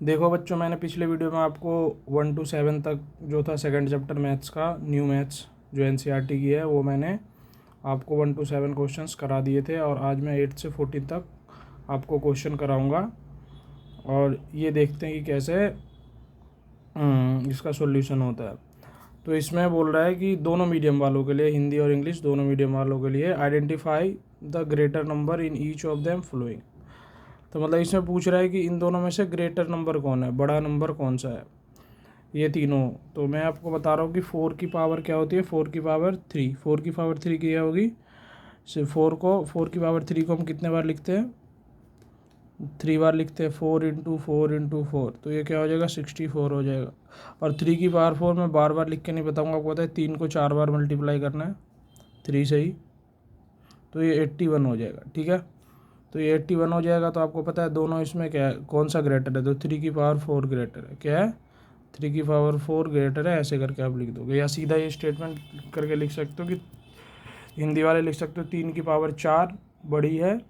देखो बच्चों, मैंने पिछले वीडियो में आपको 1 to 7 तक जो था सेकंड चैप्टर मैथ्स का न्यू मैथ्स जो एनसीईआरटी की है वो मैंने आपको 1 to 7 क्वेश्चंस करा दिए थे और आज मैं 8 से 14 तक आपको क्वेश्चन कराऊंगा और ये देखते हैं कि कैसे इसका सॉल्यूशन होता है। तो इसमें बोल रहा है कि दोनों मीडियम वालों के लिए, हिंदी और इंग्लिश दोनों मीडियम वालों के लिए, identify the greater number in each of them flowing. तो मतलब इसमें पूछ रहा है कि इन दोनों में से ग्रेटर नंबर कौन है, बड़ा नंबर कौन सा है, ये तीनों। तो मैं आपको बता रहा हूँ कि 4 की पावर क्या होती है, 4 की पावर 3। 4 की पावर 3 क्या होगी, सिर्फ 4 की पावर 3 को हम कितने बार लिखते हैं, 3 बार लिखते हैं। 4 इंटू 4, तो ये क्या हो जाएगा, 64 हो जाएगा। और 3 की पावर 4 मैं बार बार लिख के नहीं बताऊँगा, आपको पता है 3 को 4 बार मल्टीप्लाई करना है 3 से ही, तो ये 81 हो जाएगा। ठीक है, तो ये 81 हो जाएगा। तो आपको पता है दोनों इसमें क्या है, कौन सा ग्रेटर है, तो 3 की पावर 4 ग्रेटर है। क्या है, 3 की पावर 4 ग्रेटर है, ऐसे करके आप लिख दोगे। या सीधा ये स्टेटमेंट करके लिख सकते हो कि हिंदी वाले लिख सकते हो 3 की पावर 4 बड़ी है,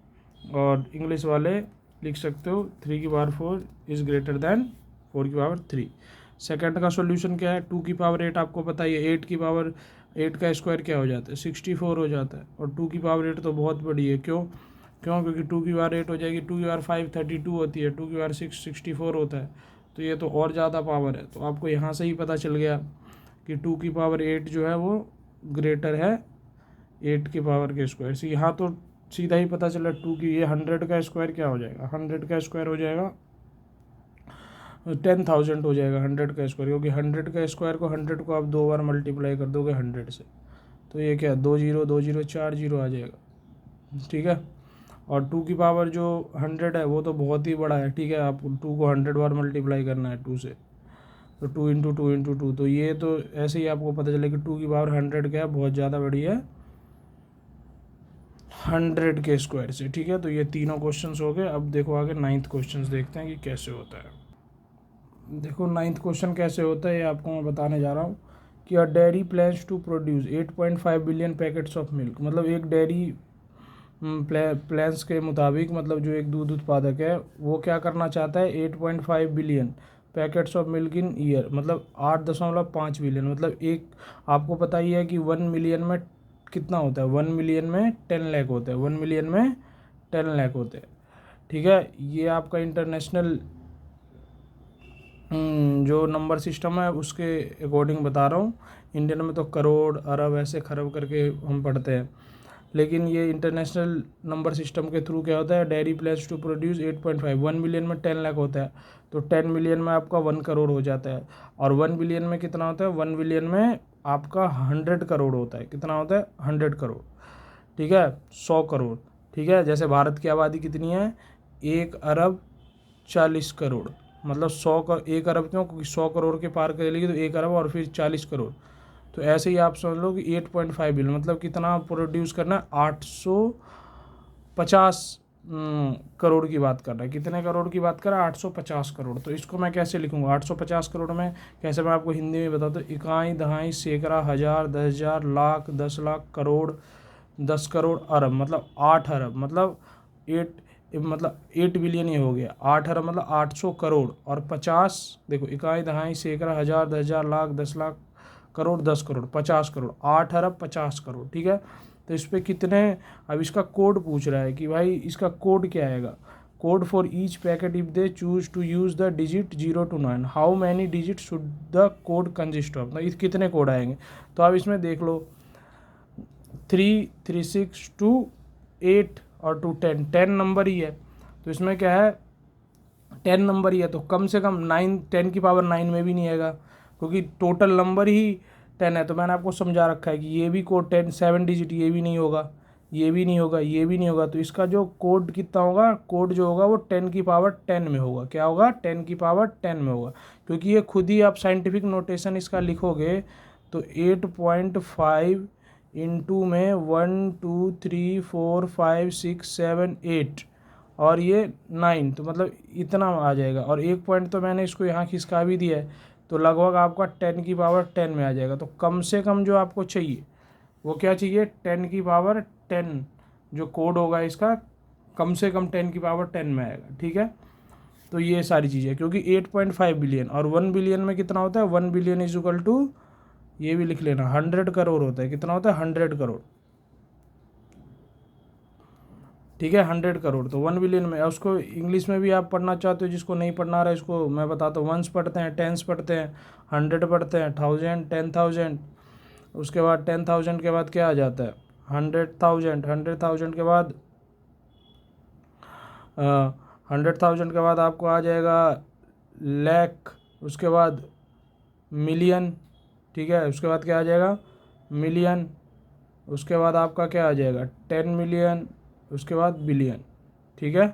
और इंग्लिश वाले लिख सकते हो 3 की पावर 4 इज़ ग्रेटर दैन 4 की पावर 3। सेकंड का सॉल्यूशन क्या है, 2 की पावर 8 आपको पता ही है, 8 की पावर 8 का स्क्वायर क्या हो जाता है, 64 हो जाता है। और 2 की पावर 8 तो बहुत बड़ी है, क्यों, क्योंकि 2 की पावर 8 हो जाएगी, 2 की पावर 5 32 होती है, 2 की पावर 6 64 होता है, तो ये तो और ज़्यादा पावर है। तो आपको यहाँ से ही पता चल गया कि 2 की पावर 8 जो है वो ग्रेटर है 8 की पावर के स्क्वायर से। यहाँ तो सीधा ही पता चला 2 की, ये 100 का स्क्वायर क्या हो जाएगा, 100 का स्क्वायर हो जाएगा 10,000 हो जाएगा 100 का स्क्वायर, क्योंकि 100 का स्क्वायर को 100 को आप 2 बार मल्टीप्लाई कर दोगे 100 से, तो ये क्या 2 0 2 0 4 0 आ जाएगा। ठीक है, और 2 की पावर जो 100 है वो तो बहुत ही बड़ा है। ठीक है, आप 2 को 100 बार मल्टीप्लाई करना है 2 से, तो 2 इंटू 2 इंटू 2, तो ये तो ऐसे ही आपको पता चले कि 2 की पावर 100 क्या है, बहुत ज़्यादा बड़ी है 100 के स्क्वायर से। ठीक है, तो ये तीनों क्वेश्चंस हो गए। अब देखो आगे 9th क्वेश्चन देखते हैं कि कैसे होता है। देखो 9th क्वेश्चन कैसे होता है ये आपको मैं बताने जा रहा हूँ कि a dairy plans to produce 8.5 billion packets of milk. मतलब एक डेयरी प्लान्स के मुताबिक, मतलब जो एक दूध उत्पादक है वो क्या करना चाहता है, 8.5 billion packets of milk in year, मतलब 8.5 बिलियन। मतलब एक, आपको पता ही है कि 1 मिलियन में कितना होता है, 1 मिलियन में 10 लाख होते हैं, 1 मिलियन में 10 लाख होते हैं। ठीक है, ये आपका इंटरनेशनल जो नंबर सिस्टम है उसके अकॉर्डिंग बता रहा हूँ। इंडियन में तो करोड़ अरब ऐसे खरब करके हम पढ़ते हैं, लेकिन ये इंटरनेशनल नंबर सिस्टम के थ्रू क्या होता है, dairy plans to produce 8.5, 1 million में 10 लाख होता है, तो 10 मिलियन में आपका 1 करोड़ हो जाता है। और 1 बिलियन में कितना होता है, 1 बिलियन में आपका 100 करोड़ होता है। कितना होता है, 100 करोड़। ठीक है, 100 करोड़। ठीक है, जैसे भारत की आबादी कितनी है, 1 अरब 40 करोड़, मतलब 100 का 1 अरब, क्यों, क्योंकि 100 करोड़ के पार करेगी तो 1 अरब और फिर 40 करोड़। तो ऐसे ही आप समझ लो कि 8.5 बिलियन मतलब कितना प्रोड्यूस करना है, 850 करोड़ की बात कर रहा है। कितने करोड़ की बात कर रहा है, 850 करोड़। तो इसको मैं कैसे लिखूंगा, 850 करोड़ में कैसे, मैं आपको हिंदी में बताता हूँ। इकाई, दहाई, सैकड़ा, हज़ार, 10,000, लाख, 10 लाख, करोड़, 10 करोड़, अरब, मतलब 8 अरब, मतलब 8 बिलियन ही हो गया। 8 अरब मतलब 800 करोड़, और 50, देखो इकाई, दहाई, सैकड़ा, हज़ार, 10,000, लाख, 10 लाख, करोड़, 10 करोड़, 50 करोड़, 8 अरब 50 करोड़। ठीक है, तो इस पर कितने, अब इसका कोड पूछ रहा है कि भाई इसका कोड क्या आएगा, code for each packet if they choose to use the digit 0 to 9, how many digit should the code consist of, मतलब कितने कोड आएंगे। तो आप इसमें देख लो 3, 3, 6 to 8 और 2 10, 10 नंबर ही है, तो इसमें क्या है 10 नंबर ही है, तो कम से कम 9, 10 की पावर 9 में भी नहीं आएगा, क्योंकि टोटल नंबर ही 10 है। तो मैंने आपको समझा रखा है कि ये भी कोड 10 7 डिजिट, ये भी नहीं होगा, ये भी नहीं होगा, ये भी नहीं होगा। तो इसका जो कोड कितना होगा, कोड जो होगा वो 10 की पावर 10 में होगा। क्या होगा, 10 की पावर 10 में होगा, क्योंकि ये खुद ही आप साइंटिफिक नोटेशन इसका लिखोगे तो 8.5 इंटू में 1 2 3 4 5 6 7 8 और ये 9, तो मतलब इतना आ जाएगा। और एक पॉइंट तो मैंने इसको यहाँ खिसका भी दिया है, तो लगभग आपका 10 की पावर 10 में आ जाएगा। तो कम से कम जो आपको चाहिए वो क्या चाहिए, 10 की पावर 10 जो कोड होगा इसका, कम से कम 10 की पावर 10 में आएगा। ठीक है, तो ये सारी चीज़ें, क्योंकि 8.5 बिलियन और 1 बिलियन में कितना होता है, 1 बिलियन इज इक्वल टू, ये भी लिख लेना, 100 करोड़ होता है। कितना होता है, 100 करोड़, ठीक है, 100 करोड़। तो 1 बिलियन में, उसको इंग्लिश में भी आप पढ़ना चाहते हो, जिसको नहीं पढ़ना रहा है इसको मैं बताता हूँ। वंस पढ़ते हैं, टेंस पढ़ते हैं, 100 पढ़ते हैं, 1000, 10,000, उसके बाद 10,000 के बाद क्या आ जाता है, 100,000, 100,000 के बाद 100,000 के बाद आपको आ जाएगा लाख, उसके बाद मिलियन, ठीक है, उसके बाद क्या आ जाएगा, मिलियन, उसके बाद आपका क्या आ जाएगा 10 मिलियन, उसके बाद बिलियन, ठीक है।